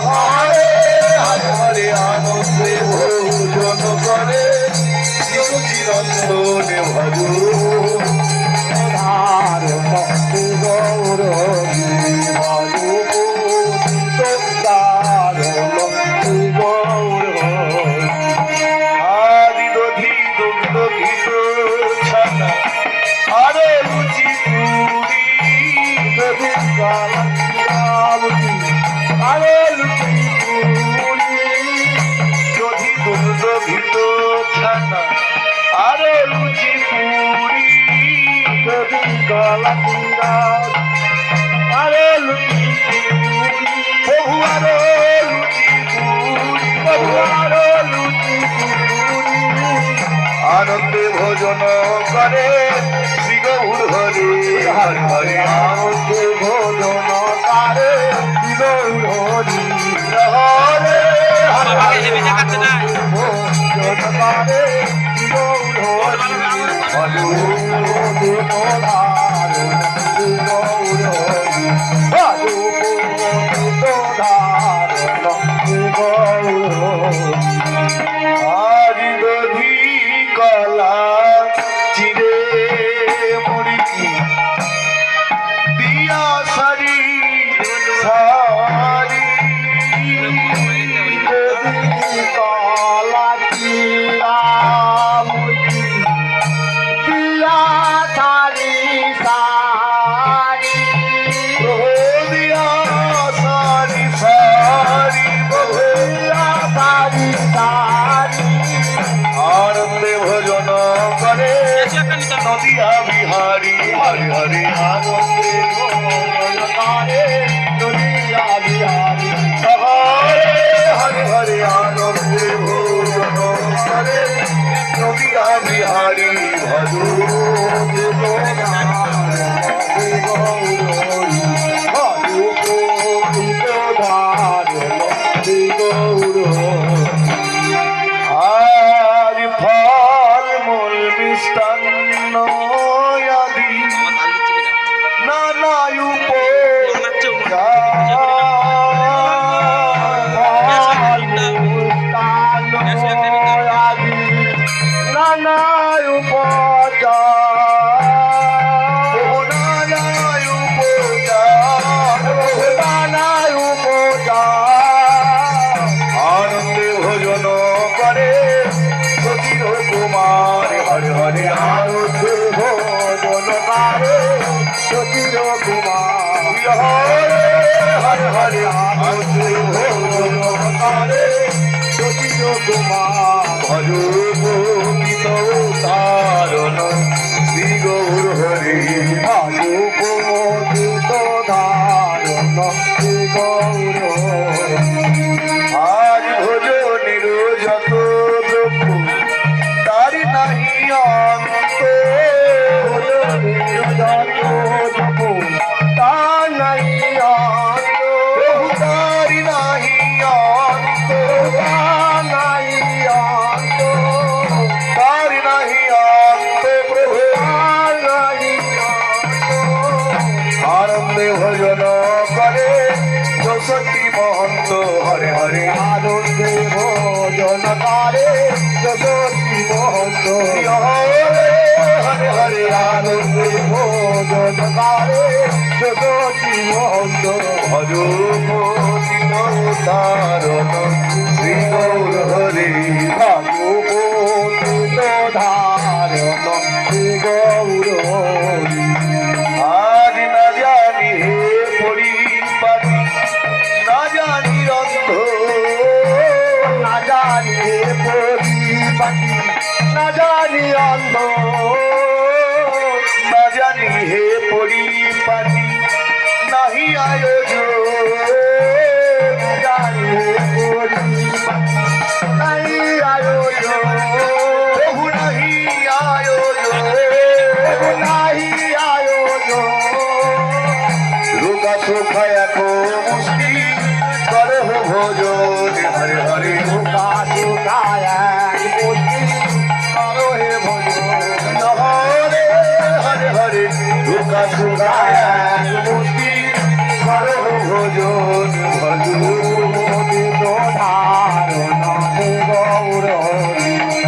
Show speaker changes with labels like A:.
A: হরে হরে আনন্দে ভোজন করে চিরঞ্জনে ভজ আদিদধি দুগ্ধ ঘিত ছানা আরে লুচি পুরি আরে লুচি পুরি দধি দুগ্ধ ঘিত ছানা আরে লুচি পুরি আরে লুচি পুরি বহু আরো লুচি পুরি বহু আরো লুচি পুরি আনন্দে ভোজন করে শ্রী গৌর হরি হরি হরি আনন্দে ভোজন করে শ্রী গৌর হরি হরে হরে ভোজন করে শ্রী গৌর হরি হরি আদিদধি কলা চিরে মুড়কি দিয়া সারি সারি কলা চিরা মুড়কি দিয়া সারি সারি দিয়া সারি সারি দিয়া সারি সারি আনন্দে ভোজন করে নদিয়া বিহারী হরে হরে আনন্দে ভোজন করে নদিয়া বিহারী হরে হরে হরে আনন্দে ভোজন করে নদিয়া বিহারী ভজ আর ফল মূল মিষ্টান্ন আদি নানা আনন্দে ভোজন করে সতীর কুমার হরে হরে আনন্দে ভোজন করে সতীর কুমার হরে হরে হরে আনন্দে ভোজন করে সতীর কুমার ভজ গীত ধারণ শ্রী গৌর হরি ভজ গীত ধারণ শ্রী গৌর আজ ভোজনের যত দ্রব্য তারি নাহি অন্ত ভোজনের যত দ্রব্য তার নাহি অন্ত প্রভু তারি নাহি অন্ত তার নাহি অন্ত তারি নাহি অন্ত প্রভু তার নাহি অন্ত আনন্দে ভোজন করে যশোটি মহন্ত হরে হরে আনন্দে ভোজন করে যশোটি মহন্ত হরে হরে হরে আনন্দে ভোজন করে যশোটি মহন্ত ভজ গীত ধারণ শ্রী গৌর হরি ভজ গীত ধারণ শ্রী গৌর হরি আজ না জানি হে পরিপাটি না জানি অন্ধ না জানি হে পরিপাটি না জানি অন্ধ না জানি হে পরিপাটি নাহি আয়োজন না জানি হে পরিপাটি নাহি আয়োজন প্রভু নাহি আয়োজন প্রভু নাহি আয়োজন রোগা শোকা এখন মুষ্টি করো ভোজন হরে হরে রোগা শোকা এক মুষ্টি করো হে ভোজন হরে হরে হরে রোগা শোকা এক মুষ্টি করো ভোজন ভজন